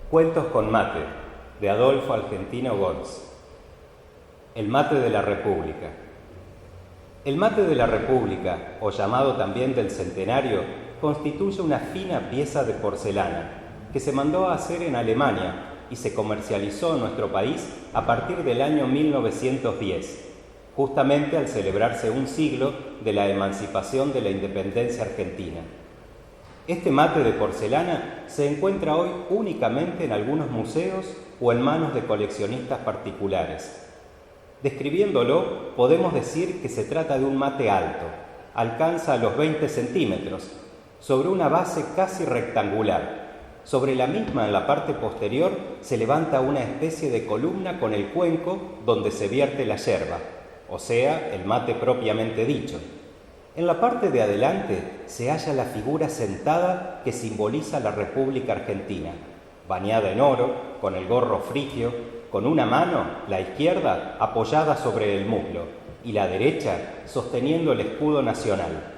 Cuentos con mate, de Adolfo Argentino Gonz. El mate de la República. El mate de la República, o llamado también del Centenario, constituye una fina pieza de porcelana que se mandó a hacer en Alemania y se comercializó en nuestro país a partir del año 1910, justamente al celebrarse un siglo de la emancipación de la independencia argentina. Este mate de porcelana se encuentra hoy únicamente en algunos museos o en manos de coleccionistas particulares. Describiéndolo, podemos decir que se trata de un mate alto, alcanza los 20 centímetros, sobre una base casi rectangular. Sobre la misma, en la parte posterior, se levanta una especie de columna con el cuenco donde se vierte la yerba, o sea, el mate propiamente dicho. En la parte de adelante se halla la figura sentada que simboliza la República Argentina, bañada en oro, con el gorro frigio, con una mano, la izquierda, apoyada sobre el muslo y la derecha sosteniendo el escudo nacional.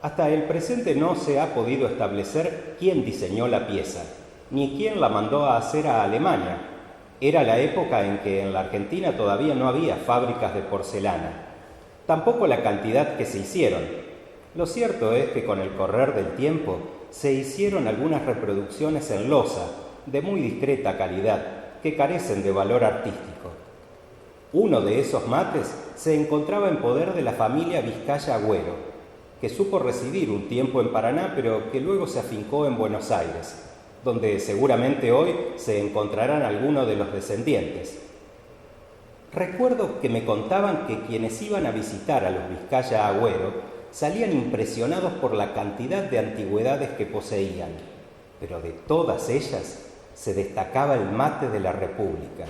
Hasta el presente no se ha podido establecer quién diseñó la pieza, ni quién la mandó a hacer a Alemania. Era la época en que en la Argentina todavía no había fábricas de porcelana. Tampoco la cantidad que se hicieron. Lo cierto es que con el correr del tiempo se hicieron algunas reproducciones en loza, de muy discreta calidad, que carecen de valor artístico. Uno de esos mates se encontraba en poder de la familia Vizcaya Agüero, que supo residir un tiempo en Paraná, pero que luego se afincó en Buenos Aires, donde seguramente hoy se encontrarán algunos de los descendientes. Recuerdo que me contaban que quienes iban a visitar a los Vizcaya Agüero salían impresionados por la cantidad de antigüedades que poseían, pero de todas ellas se destacaba el mate de la República,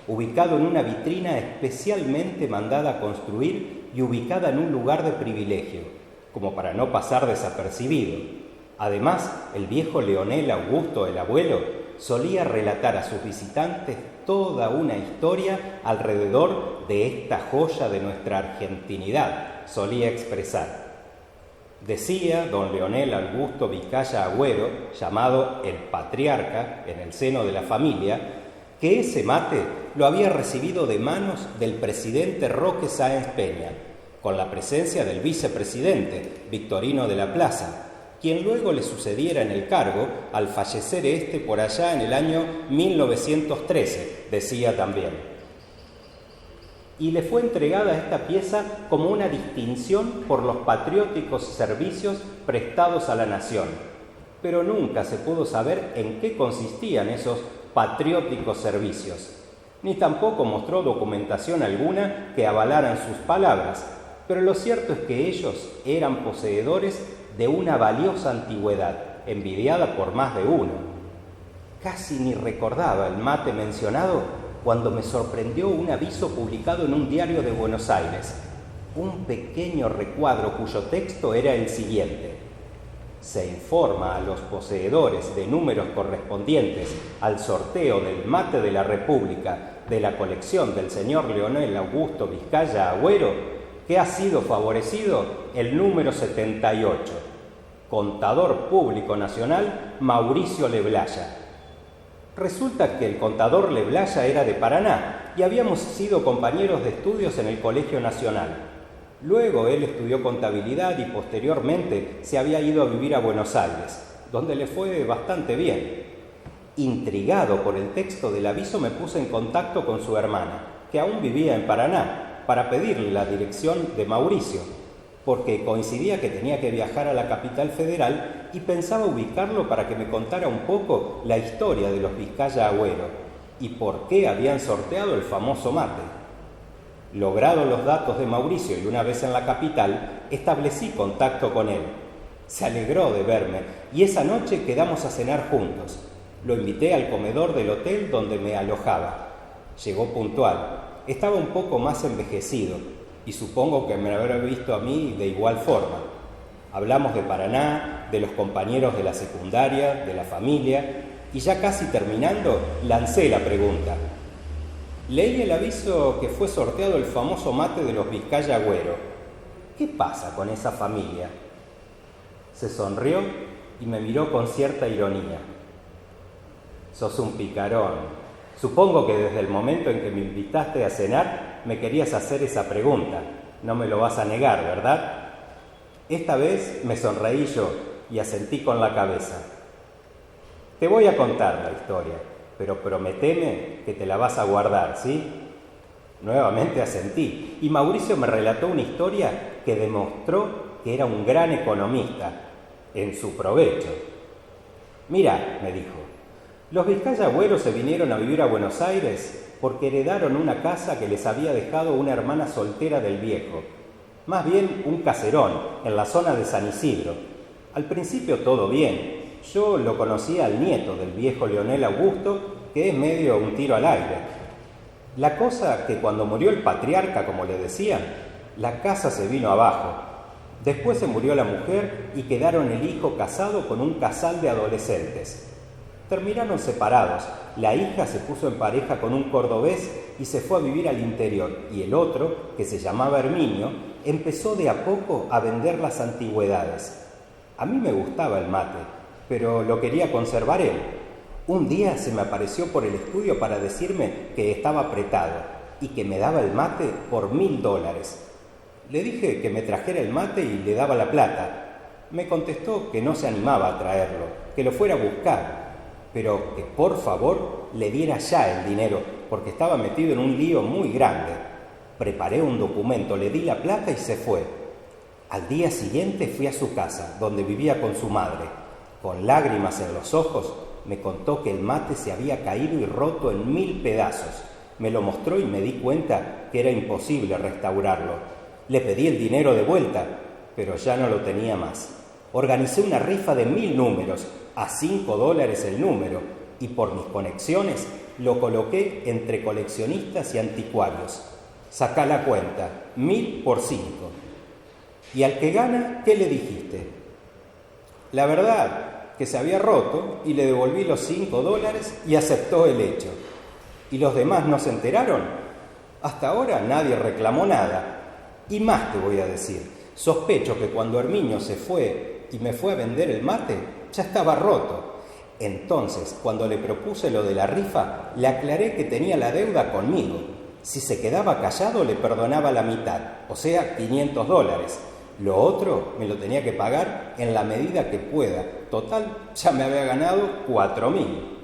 ubicado en una vitrina especialmente mandada a construir y ubicada en un lugar de privilegio, como para no pasar desapercibido. Además, el viejo Leonel Augusto, el abuelo, solía relatar a sus visitantes toda una historia alrededor de esta joya de nuestra argentinidad, solía expresar. Decía don Leonel Augusto Vizcaya Agüero, llamado el patriarca en el seno de la familia, que ese mate lo había recibido de manos del presidente Roque Sáenz Peña, con la presencia del vicepresidente Victorino de la Plaza, quien luego le sucediera en el cargo al fallecer este por allá en el año 1913, decía también. Y le fue entregada esta pieza como una distinción por los patrióticos servicios prestados a la nación, pero nunca se pudo saber en qué consistían esos patrióticos servicios, ni tampoco mostró documentación alguna que avalaran sus palabras, pero lo cierto es que ellos eran poseedores de una valiosa antigüedad, envidiada por más de uno. Casi ni recordaba el mate mencionado cuando me sorprendió un aviso publicado en un diario de Buenos Aires, un pequeño recuadro cuyo texto era el siguiente: se informa a los poseedores de números correspondientes al sorteo del mate de la República de la colección del señor Leonel Augusto Vizcaya Agüero que ha sido favorecido el número 78, Contador Público Nacional Mauricio Leblaya. Resulta que el contador Leblaya era de Paraná y habíamos sido compañeros de estudios en el Colegio Nacional. Luego él estudió contabilidad y posteriormente se había ido a vivir a Buenos Aires, donde le fue bastante bien. Intrigado por el texto del aviso, me puse en contacto con su hermana, que aún vivía en Paraná, para pedirle la dirección de Mauricio, porque coincidía que tenía que viajar a la capital federal y pensaba ubicarlo para que me contara un poco la historia de los Vizcaya Agüero y por qué habían sorteado el famoso mate. Logrados los datos de Mauricio y una vez en la capital, establecí contacto con él. Se alegró de verme y esa noche quedamos a cenar juntos. Lo invité al comedor del hotel donde me alojaba. Llegó puntual. Estaba un poco más envejecido y supongo que me habrá visto a mí de igual forma. Hablamos de Paraná, de los compañeros de la secundaria, de la familia, y ya casi terminando, lancé la pregunta. Leí el aviso que fue sorteado el famoso mate de los Vizcaya Agüero. ¿Qué pasa con esa familia? Se sonrió y me miró con cierta ironía. Sos un picarón. Supongo que desde el momento en que me invitaste a cenar me querías hacer esa pregunta. No me lo vas a negar, ¿verdad? Esta vez me sonreí yo y asentí con la cabeza. Te voy a contar la historia, pero prometeme que te la vas a guardar, ¿sí? Nuevamente asentí y Mauricio me relató una historia que demostró que era un gran economista, en su provecho. Mira, me dijo, los Vizcaya Agüero se vinieron a vivir a Buenos Aires porque heredaron una casa que les había dejado una hermana soltera del viejo, más bien un caserón en la zona de San Isidro. Al principio todo bien, yo lo conocía al nieto del viejo Leonel Augusto, que es medio un tiro al aire. La cosa que cuando murió el patriarca, como le decían, la casa se vino abajo. Después se murió la mujer y quedaron el hijo casado con un casal de adolescentes. Terminaron separados. La hija se puso en pareja con un cordobés y se fue a vivir al interior. Y el otro, que se llamaba Herminio, empezó de a poco a vender las antigüedades. A mí me gustaba el mate, pero lo quería conservar él. Un día se me apareció por el estudio para decirme que estaba apretado y que me daba el mate por $1000. Le dije que me trajera el mate y le daba la plata. Me contestó que no se animaba a traerlo, que lo fuera a buscar, pero que por favor le diera ya el dinero, porque estaba metido en un lío muy grande. Preparé un documento, le di la plata y se fue. Al día siguiente fui a su casa, donde vivía con su madre. Con lágrimas en los ojos, me contó que el mate se había caído y roto en 1000 pedazos. Me lo mostró y me di cuenta que era imposible restaurarlo. Le pedí el dinero de vuelta, pero ya no lo tenía más. Organicé una rifa de 1000 números, a $5 el número, y por mis conexiones lo coloqué entre coleccionistas y anticuarios. Sacá la cuenta, 1000 por 5. Y al que gana, ¿qué le dijiste? La verdad, que se había roto y le devolví los $5 y aceptó el hecho. ¿Y los demás no se enteraron? Hasta ahora nadie reclamó nada. Y más te voy a decir, sospecho que cuando Herminio se fue y me fue a vender el mate, ya estaba roto. Entonces, cuando le propuse lo de la rifa, le aclaré que tenía la deuda conmigo. Si se quedaba callado, le perdonaba la mitad, o sea, $500. Lo otro me lo tenía que pagar en la medida que pueda. Total, ya me había ganado 4000.